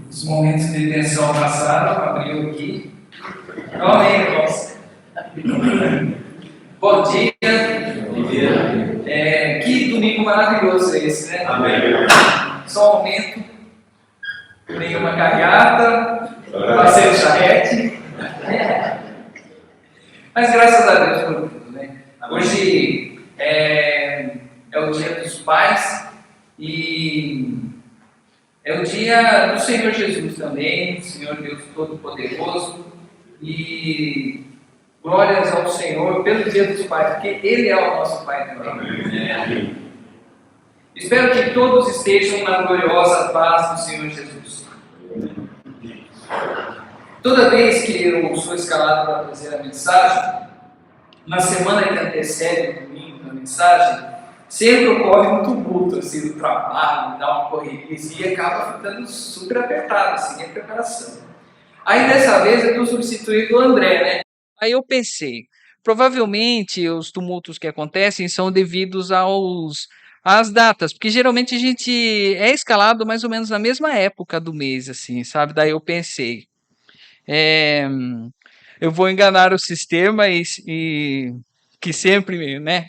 Os momentos de tensão passaram, abriu aqui. Amém, irmãos. Bom dia. Bom dia. Que domingo maravilhoso é esse, né? Amém. Só um aumento, nenhuma carreata, passeio de charrete. Mas graças a Deus por tudo, né? Hoje é o dia dos pais e é o dia do Senhor Jesus também, Senhor Deus Todo-Poderoso, e glórias ao Senhor pelo dia dos pais, porque Ele é o nosso Pai também. Espero que todos estejam na gloriosa paz do Senhor Jesus. Toda vez que eu sou escalado para trazer a mensagem, na semana que antecede o domingo da mensagem, sempre ocorre um tumulto assim, do trabalho, dá uma correria assim, e acaba ficando super apertado assim, a preparação. Aí dessa vez eu estou substituindo o André, né? Aí eu pensei, provavelmente os tumultos que acontecem são devidos às datas, porque geralmente a gente é escalado mais ou menos na mesma época do mês, assim, sabe? Daí eu pensei, eu vou enganar o sistema e que sempre, né,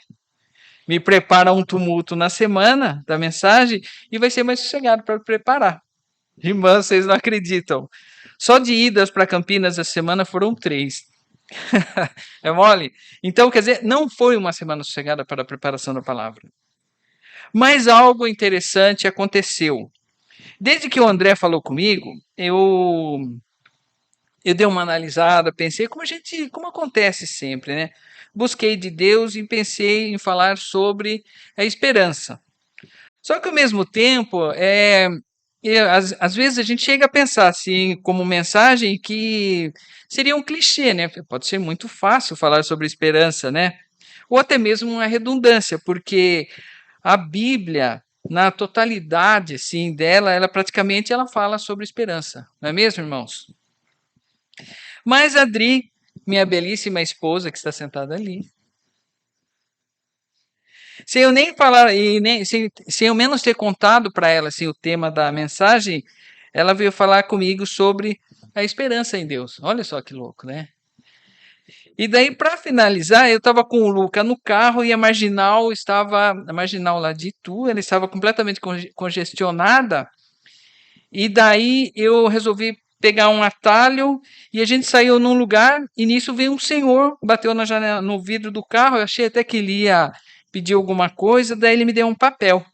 me prepara um tumulto na semana da mensagem e vai ser mais sossegado para preparar. Irmãs, vocês não acreditam. Só de idas para Campinas essa semana foram 3. É mole? Então, quer dizer, não foi uma semana sossegada para a preparação da palavra. Mas algo interessante aconteceu. Desde que o André falou comigo, eu dei uma analisada, pensei como acontece sempre, né? Busquei de Deus e pensei em falar sobre a esperança. Só que ao mesmo tempo, às vezes a gente chega a pensar assim, como mensagem que seria um clichê, né? Pode ser muito fácil falar sobre esperança, né? Ou até mesmo uma redundância, porque a Bíblia, na totalidade assim, dela, ela fala sobre esperança, não é mesmo, irmãos? Mas a Adri, minha belíssima esposa que está sentada ali, sem eu nem falar e nem sem eu menos ter contado para ela assim, o tema da mensagem, ela veio falar comigo sobre a esperança em Deus. Olha só que louco, né? E daí, para finalizar, eu estava com o Luca no carro e a marginal lá de Itu, ela estava completamente congestionada. E daí eu resolvi pegar um atalho e a gente saiu num lugar e nisso veio um senhor, bateu na janela, no vidro do carro, eu achei até que ele ia pedir alguma coisa, daí ele me deu um papel.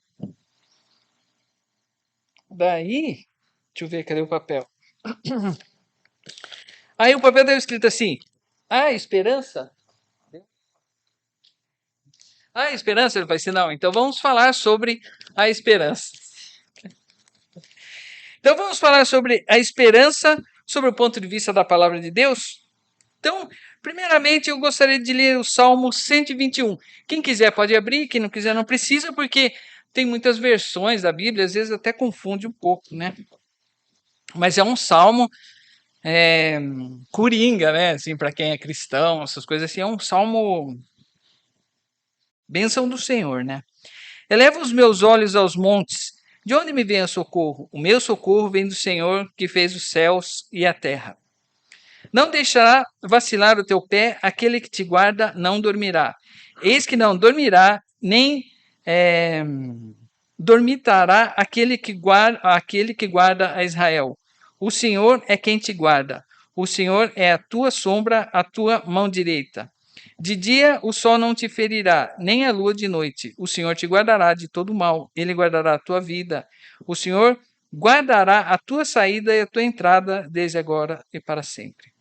Daí, deixa eu ver, cadê o papel? Aí o papel estava escrito assim, esperança? Esperança? Ele falou assim, não, então vamos falar sobre a esperança. Então vamos falar sobre a esperança sobre o ponto de vista da palavra de Deus? Então, primeiramente, eu gostaria de ler o Salmo 121. Quem quiser pode abrir, quem não quiser não precisa, porque tem muitas versões da Bíblia, às vezes até confunde um pouco, né? Mas é um salmo coringa, né? Assim, para quem é cristão, essas coisas assim, é um salmo bênção do Senhor, né? Eleva os meus olhos aos montes. De onde me vem o socorro? O meu socorro vem do Senhor que fez os céus e a terra. Não deixará vacilar o teu pé, aquele que te guarda não dormirá. Eis que não dormirá, nem dormitará aquele que guarda a Israel. O Senhor é quem te guarda. O Senhor é a tua sombra, a tua mão direita. De dia o sol não te ferirá, nem a lua de noite. O Senhor te guardará de todo mal. Ele guardará a tua vida. O Senhor guardará a tua saída e a tua entrada desde agora e para sempre.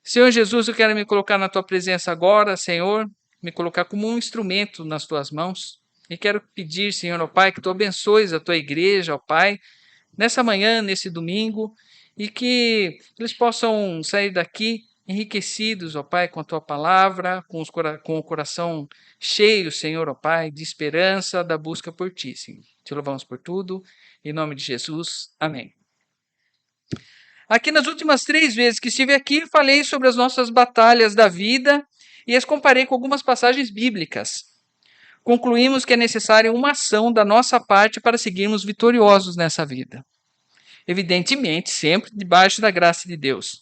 Senhor Jesus, eu quero me colocar na tua presença agora, Senhor, me colocar como um instrumento nas tuas mãos. E quero pedir, Senhor, ó Pai, que tu abençoes a tua igreja, ó Pai, nessa manhã, nesse domingo, e que eles possam sair daqui enriquecidos, ó Pai, com a tua palavra, com o coração cheio, Senhor, ó Pai, de esperança, da busca por ti, Senhor. Te louvamos por tudo, em nome de Jesus. Amém. Aqui nas últimas 3 vezes que estive aqui, falei sobre as nossas batalhas da vida e as comparei com algumas passagens bíblicas. Concluímos que é necessária uma ação da nossa parte para seguirmos vitoriosos nessa vida. evidentemente, sempre debaixo da graça de Deus.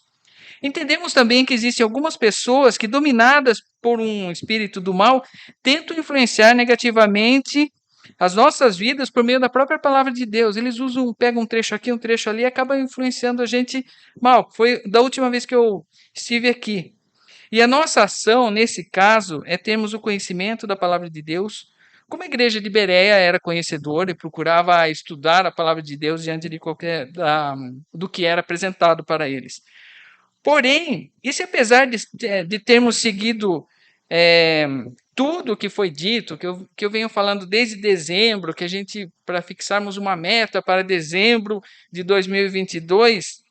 Entendemos também que existem algumas pessoas que, dominadas por um espírito do mal, tentam influenciar negativamente as nossas vidas por meio da própria palavra de Deus. Eles pegam um trecho aqui, um trecho ali e acabam influenciando a gente mal. Foi da última vez que eu estive aqui. E a nossa ação, nesse caso, é termos o conhecimento da palavra de Deus. Como a igreja de Bereia era conhecedora e procurava estudar a palavra de Deus diante de do que era apresentado para eles. Porém, e se apesar de termos seguido tudo o que foi dito, que eu venho falando desde dezembro, que a gente, para fixarmos uma meta para dezembro de 2022,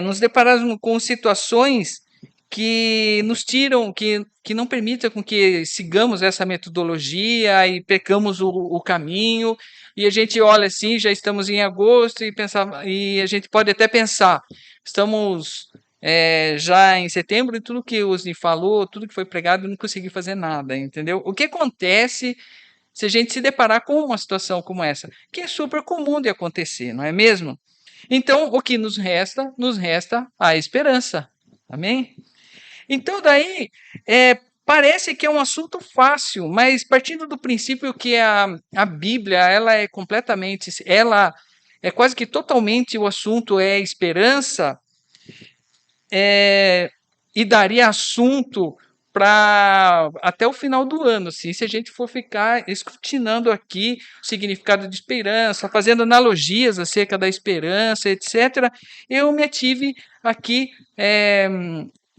nos deparamos com situações que nos tiram, que não permitem com que sigamos essa metodologia e pecamos o caminho, e a gente olha assim, já estamos em agosto, e a gente pode até pensar, estamos já em setembro, e tudo que o Osni falou, tudo que foi pregado, eu não consegui fazer nada, entendeu? O que acontece se a gente se deparar com uma situação como essa, que é super comum de acontecer, não é mesmo? Então, o que nos resta? Nos resta a esperança. Amém? Então, daí, parece que é um assunto fácil, mas partindo do princípio que a Bíblia, ela é quase que totalmente o assunto é esperança, e daria assunto para até o final do ano, assim, se a gente for ficar escrutinando aqui o significado de esperança, fazendo analogias acerca da esperança, etc., eu me ative aqui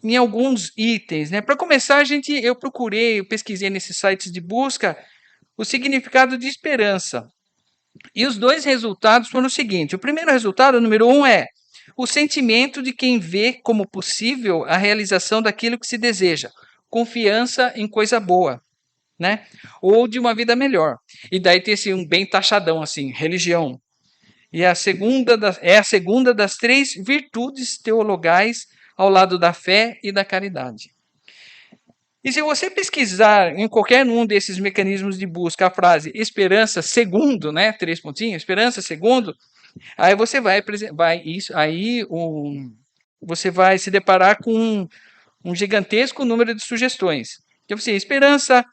em alguns itens. Né? Para começar, eu pesquisei nesses sites de busca o significado de esperança. E os dois resultados foram o seguinte: o primeiro resultado, o número 1, é o sentimento de quem vê como possível a realização daquilo que se deseja, confiança em coisa boa, né? Ou de uma vida melhor. E daí tem esse bem taxadão assim, religião. E é a segunda das três virtudes teologais ao lado da fé e da caridade. E se você pesquisar em qualquer um desses mecanismos de busca a frase esperança segundo, né, 3 pontinhos, esperança segundo, aí você você vai se deparar com um gigantesco número de sugestões. Então, você, esperança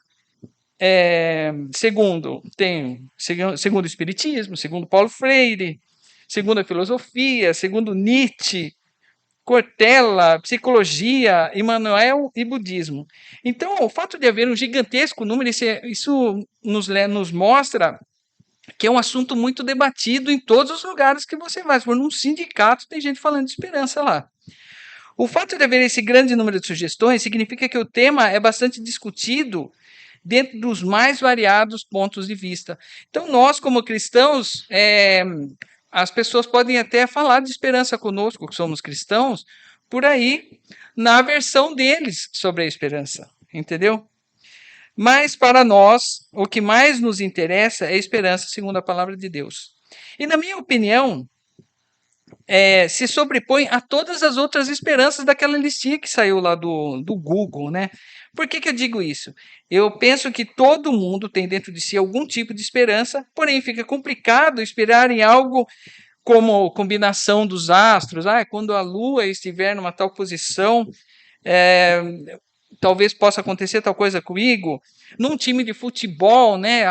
segundo o Espiritismo, segundo Paulo Freire, segundo a filosofia, segundo Nietzsche, Cortella, psicologia, Emmanuel e budismo. Então, o fato de haver um gigantesco número, isso nos mostra que é um assunto muito debatido em todos os lugares que você vai. Se for num sindicato, tem gente falando de esperança lá. O fato de haver esse grande número de sugestões significa que o tema é bastante discutido dentro dos mais variados pontos de vista. Então, nós, como cristãos, as pessoas podem até falar de esperança conosco, que somos cristãos, por aí, na versão deles sobre a esperança, entendeu? Mas para nós, o que mais nos interessa é a esperança segundo a palavra de Deus. E na minha opinião, se sobrepõe a todas as outras esperanças daquela listinha que saiu lá do Google, né? Por que eu digo isso? Eu penso que todo mundo tem dentro de si algum tipo de esperança, porém fica complicado esperar em algo como combinação dos astros. Quando a Lua estiver numa tal posição, talvez possa acontecer tal coisa comigo. Num time de futebol, né?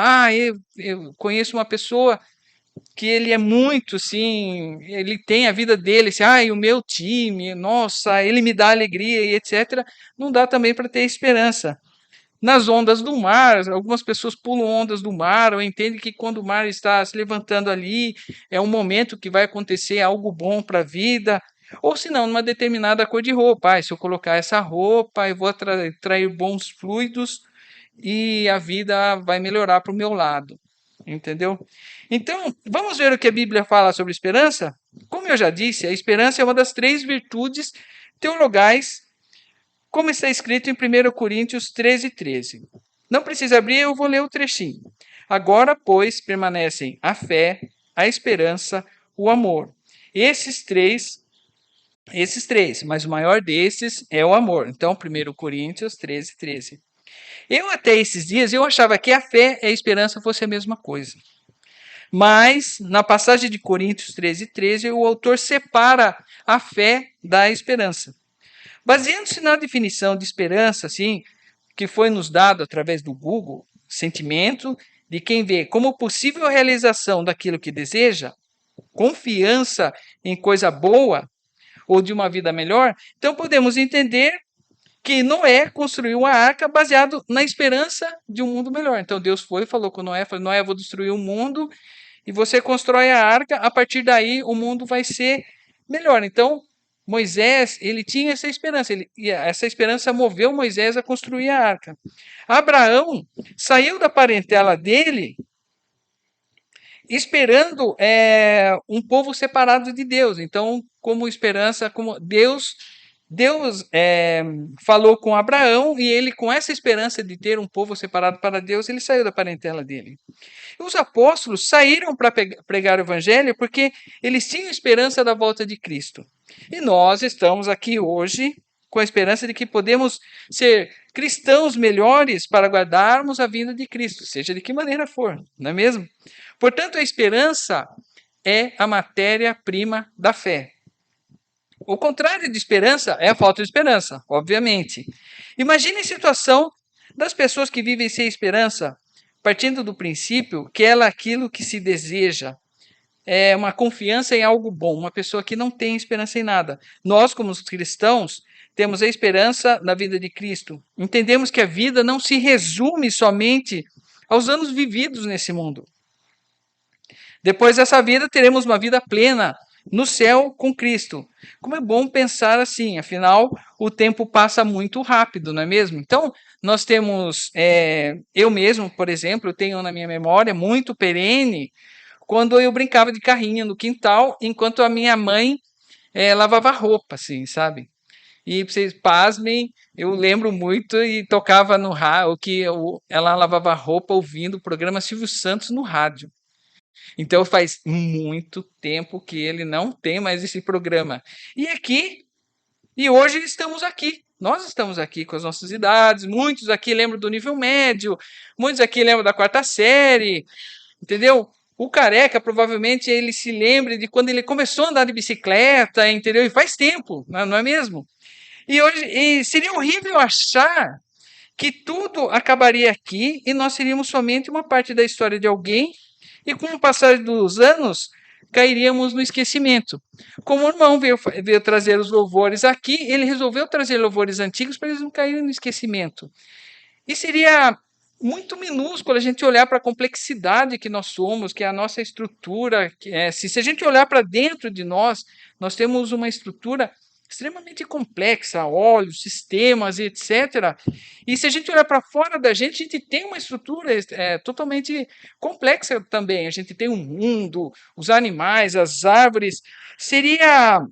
Eu conheço uma pessoa que ele é muito, assim, ele tem a vida dele, assim, o meu time, nossa, ele me dá alegria e etc. Não dá também para ter esperança. Nas ondas do mar, algumas pessoas pulam ondas do mar ou entendem que quando o mar está se levantando ali, é um momento que vai acontecer algo bom para a vida. Ou se não, numa determinada cor de roupa. Se eu colocar essa roupa, eu vou atrair bons fluidos e a vida vai melhorar para o meu lado. Entendeu? Então, vamos ver o que a Bíblia fala sobre esperança? Como eu já disse, a esperança é uma das três virtudes teologais, como está escrito em 1 Coríntios 13:13. Não precisa abrir, eu vou ler o trechinho. Agora, pois, permanecem a fé, a esperança, o amor. Esses três, mas o maior desses é o amor. Então, 1 Coríntios 13:13. Eu até esses dias, eu achava que a fé e a esperança fossem a mesma coisa. Mas, na passagem de Coríntios 13:13, o autor separa a fé da esperança. Baseando-se na definição de esperança, assim, que foi nos dado através do Google, sentimento de quem vê como possível a realização daquilo que deseja, confiança em coisa boa ou de uma vida melhor, então podemos entender que Noé construiu uma arca baseado na esperança de um mundo melhor. Então Deus foi e falou com Noé, falou, Noé, eu vou destruir o mundo e você constrói a arca, a partir daí o mundo vai ser melhor. Então Moisés, ele tinha essa esperança, e essa esperança moveu Moisés a construir a arca. Abraão saiu da parentela dele esperando um povo separado de Deus. Então, como esperança, como Deus falou com Abraão e ele, com essa esperança de ter um povo separado para Deus, ele saiu da parentela dele. E os apóstolos saíram para pregar o evangelho porque eles tinham esperança da volta de Cristo. E nós estamos aqui hoje com a esperança de que podemos ser cristãos melhores para guardarmos a vinda de Cristo, seja de que maneira for, não é mesmo? Portanto, a esperança é a matéria-prima da fé. O contrário de esperança é a falta de esperança, obviamente. Imagine a situação das pessoas que vivem sem esperança, partindo do princípio que ela é aquilo que se deseja, é uma confiança em algo bom, uma pessoa que não tem esperança em nada. Nós, como cristãos, temos a esperança na vida de Cristo. Entendemos que a vida não se resume somente aos anos vividos nesse mundo. Depois dessa vida, teremos uma vida plena no céu com Cristo. Como é bom pensar assim, afinal, o tempo passa muito rápido, não é mesmo? Então, nós temos, eu mesmo, por exemplo, tenho na minha memória muito perene, quando eu brincava de carrinho no quintal, enquanto a minha mãe lavava roupa, assim, sabe? E vocês pasmem, eu lembro muito e tocava no rádio, ela lavava roupa ouvindo o programa Silvio Santos no rádio. Então faz muito tempo que ele não tem mais esse programa. E hoje estamos aqui. Nós estamos aqui com as nossas idades, muitos aqui lembram do nível médio, muitos aqui lembram da quarta série, entendeu? O careca, provavelmente, ele se lembre de quando ele começou a andar de bicicleta, entendeu? E faz tempo, não é mesmo? E seria horrível achar que tudo acabaria aqui e nós seríamos somente uma parte da história de alguém e com o passar dos anos cairíamos no esquecimento. Como o irmão veio trazer os louvores aqui, ele resolveu trazer louvores antigos para eles não caírem no esquecimento. E seria muito minúsculo a gente olhar para a complexidade que nós somos, que é a nossa estrutura. Se a gente olhar para dentro de nós, nós temos uma estrutura extremamente complexa, óleos, sistemas, etc. E se a gente olhar para fora da gente, a gente tem uma estrutura totalmente complexa também. A gente tem um mundo, os animais, as árvores. Seria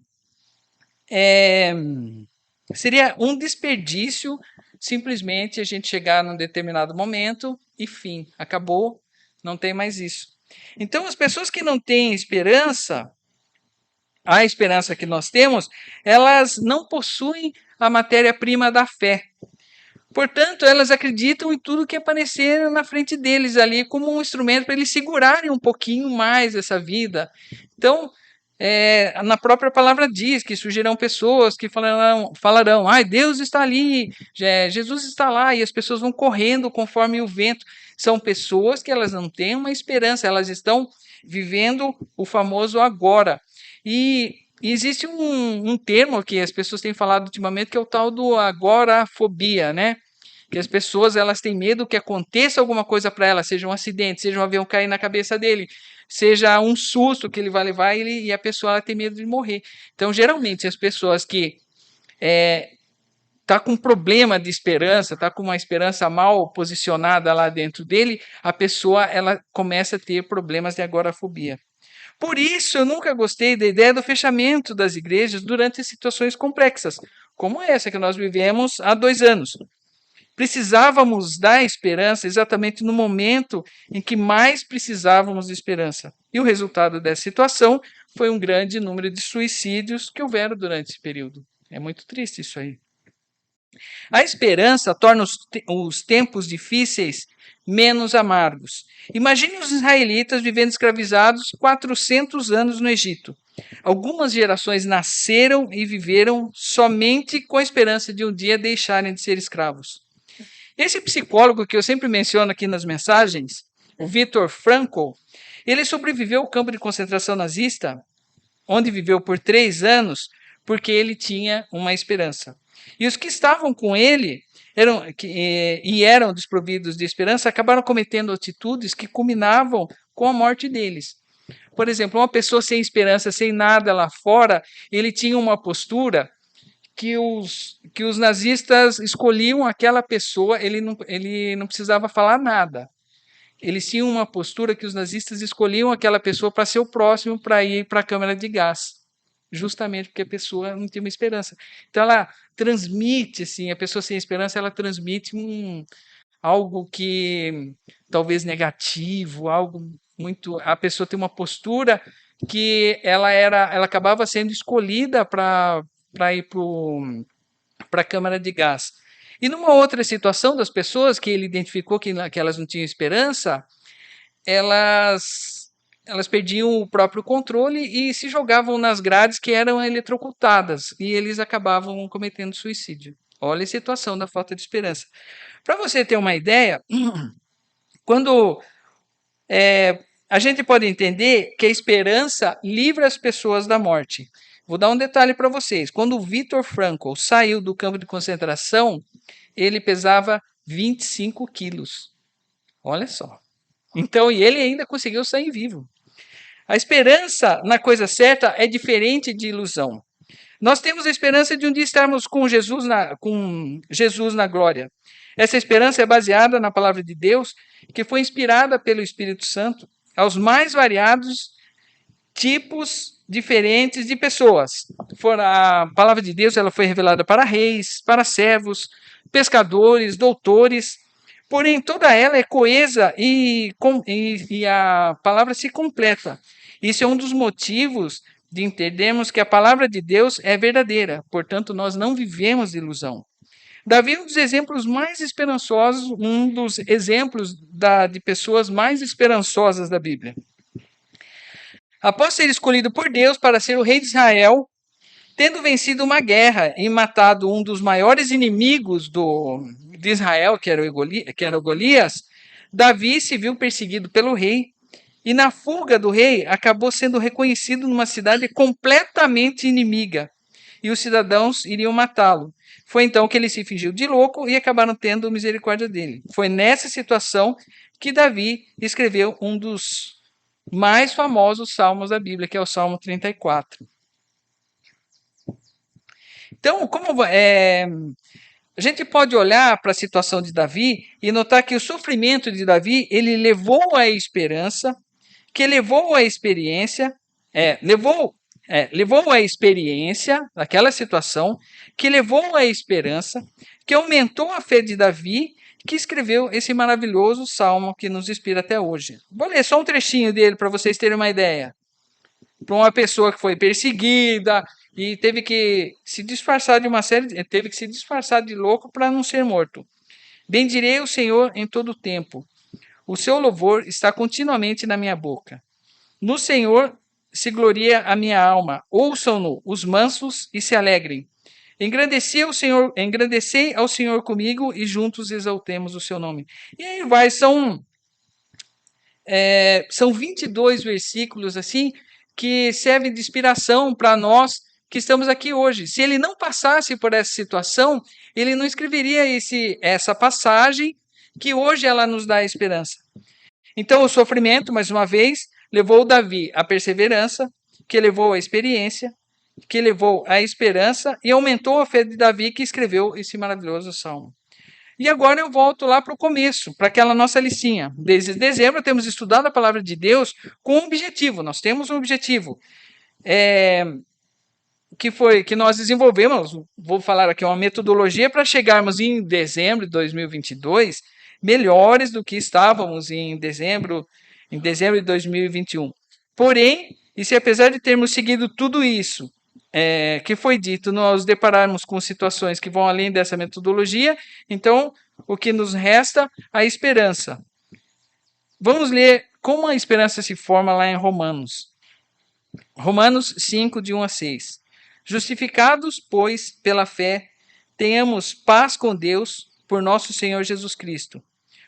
um desperdício simplesmente a gente chegar num determinado momento e fim, acabou, não tem mais isso. Então, as pessoas que não têm esperança, a esperança que nós temos, elas não possuem a matéria-prima da fé. Portanto, elas acreditam em tudo que aparecer na frente deles ali como um instrumento para eles segurarem um pouquinho mais essa vida. Então, na própria palavra diz que surgirão pessoas que falarão, Deus está ali, Jesus está lá, e as pessoas vão correndo conforme o vento. São pessoas que elas não têm uma esperança, elas estão vivendo o famoso agora. E existe um termo que as pessoas têm falado ultimamente, que é o tal do agorafobia, né? Que as pessoas elas têm medo que aconteça alguma coisa para elas, seja um acidente, seja um avião cair na cabeça dele, seja um susto que ele vai levar e a pessoa ela tem medo de morrer. Então, geralmente, as pessoas que tá com problema de esperança, tá com uma esperança mal posicionada lá dentro dele, a pessoa ela começa a ter problemas de agorafobia. Por isso, eu nunca gostei da ideia do fechamento das igrejas durante situações complexas, como essa que nós vivemos há 2 anos. Precisávamos da esperança exatamente no momento em que mais precisávamos de esperança. E o resultado dessa situação foi um grande número de suicídios que houveram durante esse período. É muito triste isso aí. A esperança torna os tempos difíceis menos amargos. Imagine os israelitas vivendo escravizados 400 anos no Egito. Algumas gerações nasceram e viveram somente com a esperança de um dia deixarem de ser escravos. Esse psicólogo que eu sempre menciono aqui nas mensagens, o Viktor Frankl, ele sobreviveu ao campo de concentração nazista, onde viveu por 3 anos, porque ele tinha uma esperança. E os que estavam com ele eram desprovidos de esperança, acabaram cometendo atitudes que culminavam com a morte deles. Por exemplo, uma pessoa sem esperança, sem nada lá fora, ele tinha uma postura que os nazistas escolhiam aquela pessoa, ele não precisava falar nada. Eles tinham uma postura que os nazistas escolhiam aquela pessoa para ser o próximo para ir para a câmara de gás, justamente porque a pessoa não tinha uma esperança. Então ela transmite, assim, a pessoa sem esperança, ela transmite algo que talvez negativo, algo muito. A pessoa tem uma postura que ela acabava sendo escolhida para ir para a câmara de gás. E numa outra situação das pessoas que ele identificou que elas não tinham esperança, elas perdiam o próprio controle e se jogavam nas grades que eram eletrocutadas, e eles acabavam cometendo suicídio. Olha a situação da falta de esperança. Para você ter uma ideia, quando a gente pode entender que a esperança livra as pessoas da morte. Vou dar um detalhe para vocês. Quando o Viktor Frankl saiu do campo de concentração, ele pesava 25 quilos. Olha só. Então, e ele ainda conseguiu sair vivo. A esperança na coisa certa é diferente de ilusão. Nós temos a esperança de um dia estarmos com Jesus na glória. Essa esperança é baseada na palavra de Deus, que foi inspirada pelo Espírito Santo aos mais variados tipos diferentes de pessoas. A palavra de Deus ela foi revelada para reis, para servos, pescadores, doutores, porém toda ela é coesa e a palavra se completa. Isso é um dos motivos de entendermos que a palavra de Deus é verdadeira, portanto nós não vivemos de ilusão. Davi é um dos exemplos mais esperançosos, um dos exemplos de pessoas mais esperançosas da Bíblia. Após ser escolhido por Deus para ser o rei de Israel, tendo vencido uma guerra e matado um dos maiores inimigos de Israel, que era o Golias, Davi se viu perseguido pelo rei e na fuga do rei acabou sendo reconhecido numa cidade completamente inimiga e os cidadãos iriam matá-lo. Foi então que ele se fingiu de louco e acabaram tendo misericórdia dele. Foi nessa situação que Davi escreveu um dos mais famosos salmos da Bíblia, que é o Salmo 34. Então, a gente pode olhar para a situação de Davi e notar que o sofrimento de Davi ele levou à esperança, que levou à experiência, levou à experiência daquela situação, que levou à esperança, que aumentou a fé de Davi, que escreveu esse maravilhoso salmo que nos inspira até hoje. Vou ler só um trechinho dele para vocês terem uma ideia. Para uma pessoa que foi perseguida e teve que se disfarçar de louco para não ser morto. Bendirei o Senhor em todo o tempo. O seu louvor está continuamente na minha boca. No Senhor se gloria a minha alma. Ouçam-no os mansos e se alegrem. Engrandecei ao Senhor comigo e juntos exaltemos o seu nome. E aí vai, são 22 versículos assim que servem de inspiração para nós que estamos aqui hoje. Se ele não passasse por essa situação, ele não escreveria essa passagem que hoje ela nos dá esperança. Então, o sofrimento, mais uma vez, levou Davi à perseverança, que levou à experiência, que levou à esperança e aumentou a fé de Davi, que escreveu esse maravilhoso salmo. E agora eu volto lá para o começo, para aquela nossa listinha. Desde dezembro temos estudado a palavra de Deus com um objetivo. Nós temos um objetivo que nós desenvolvemos. Vou falar aqui uma metodologia para chegarmos em dezembro de 2022 melhores do que estávamos em dezembro de 2021. Porém, e se apesar de termos seguido tudo isso, que foi dito, nós depararmos com situações que vão além dessa metodologia, então o que nos resta? A esperança. Vamos ler como a esperança se forma lá em Romanos. Romanos 5, de 1 a 6. Justificados, pois, pela fé, tenhamos paz com Deus por nosso Senhor Jesus Cristo,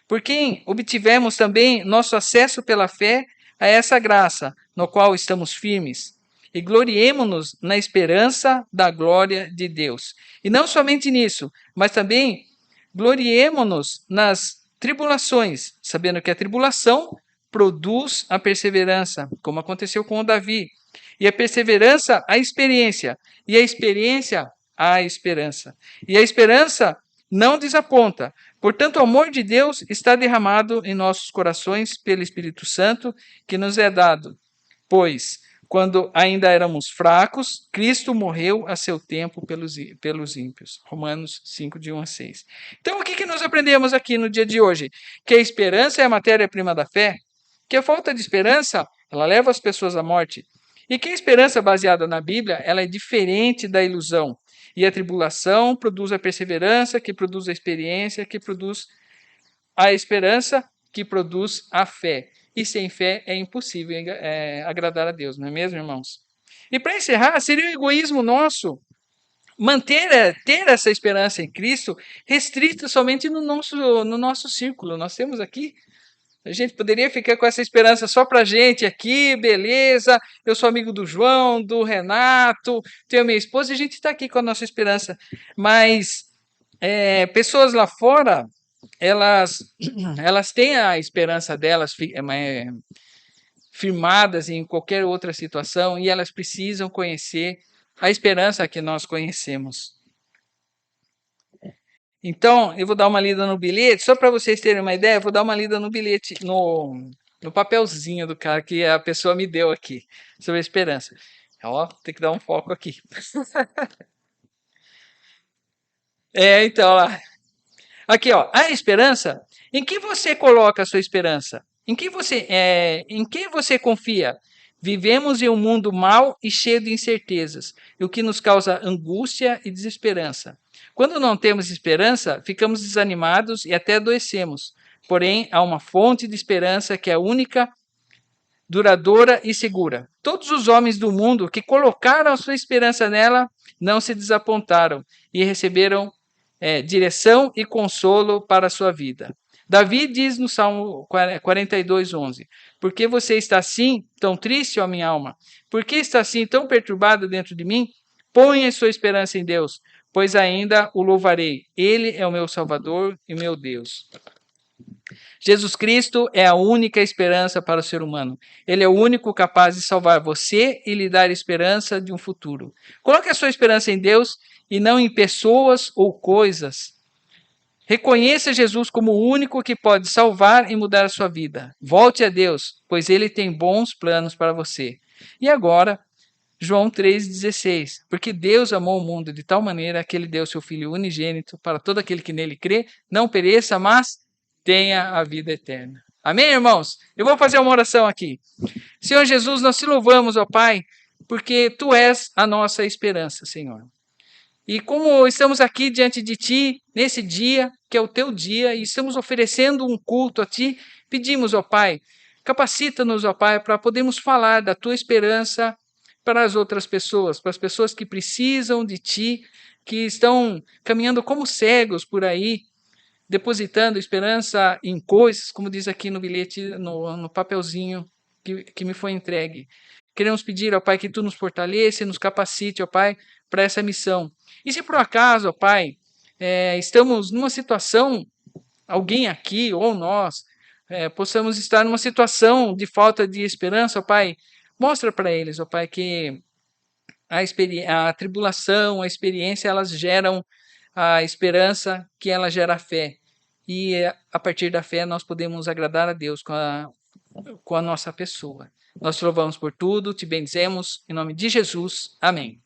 por quem obtivemos também nosso acesso pela fé a essa graça, no qual estamos firmes, e gloriemo-nos na esperança da glória de Deus. E não somente nisso, mas também gloriemo-nos nas tribulações, sabendo que a tribulação produz a perseverança, como aconteceu com o Davi. E a perseverança, a experiência. E a experiência, a esperança. E a esperança não desaponta. Portanto, o amor de Deus está derramado em nossos corações pelo Espírito Santo que nos é dado. Pois, quando ainda éramos fracos, Cristo morreu a seu tempo pelos ímpios. Romanos 5, de 1 a 6. Então, o que nós aprendemos aqui no dia de hoje? Que a esperança é a matéria-prima da fé, que a falta de esperança, ela leva as pessoas à morte. E que a esperança baseada na Bíblia, ela é diferente da ilusão. E a tribulação produz a perseverança, que produz a experiência, que produz a esperança, que produz a fé. E sem fé é impossível agradar a Deus, não é mesmo, irmãos? E para encerrar, seria o egoísmo nosso ter essa esperança em Cristo restrita somente no nosso círculo. Nós temos aqui, a gente poderia ficar com essa esperança só para a gente aqui, beleza, eu sou amigo do João, do Renato, tenho minha esposa e a gente está aqui com a nossa esperança. Mas pessoas lá fora, elas têm a esperança delas firmadas em qualquer outra situação e elas precisam conhecer a esperança que nós conhecemos. Então, eu vou dar uma lida no bilhete, só para vocês terem uma ideia, eu vou dar uma lida no bilhete, no papelzinho do cara que a pessoa me deu aqui, sobre a esperança. Ó, tem que dar um foco aqui. Então, lá. Aqui, ó, a esperança. Em que você coloca a sua esperança? Em que você confia? Vivemos em um mundo mau e cheio de incertezas, o que nos causa angústia e desesperança. Quando não temos esperança, ficamos desanimados e até adoecemos. Porém, há uma fonte de esperança que é única, duradoura e segura. Todos os homens do mundo que colocaram a sua esperança nela não se desapontaram e receberam direção e consolo para a sua vida. Davi diz no Salmo 42:11: Por que você está assim, tão triste, ó minha alma? Por que está assim, tão perturbado dentro de mim? Ponha sua esperança em Deus, pois ainda o louvarei. Ele é o meu Salvador e meu Deus. Jesus Cristo é a única esperança para o ser humano. Ele é o único capaz de salvar você e lhe dar esperança de um futuro. Coloque a sua esperança em Deus e não em pessoas ou coisas. Reconheça Jesus como o único que pode salvar e mudar a sua vida. Volte a Deus, pois Ele tem bons planos para você. E agora, João 3,16. Porque Deus amou o mundo de tal maneira que Ele deu seu Filho unigênito para todo aquele que nele crê, não pereça, mas tenha a vida eterna. Amém, irmãos? Eu vou fazer uma oração aqui. Senhor Jesus, nós te louvamos, ó Pai, porque Tu és a nossa esperança, Senhor. E como estamos aqui diante de Ti, nesse dia, que é o Teu dia, e estamos oferecendo um culto a Ti, pedimos, ó Pai, capacita-nos, ó Pai, para podermos falar da Tua esperança para as outras pessoas, para as pessoas que precisam de Ti, que estão caminhando como cegos por aí, depositando esperança em coisas, como diz aqui no bilhete, no papelzinho que me foi entregue. Queremos pedir, ó Pai, que Tu nos fortaleça e nos capacite, ó Pai, para essa missão. E se por acaso, ó Pai, estamos numa situação, alguém aqui ou nós, possamos estar numa situação de falta de esperança, ó Pai, mostra para eles, ó Pai, que a tribulação, a experiência, elas geram a esperança, que ela gera a fé. E a partir da fé nós podemos agradar a Deus com a nossa pessoa. Nós te louvamos por tudo, te bendizemos, em nome de Jesus. Amém.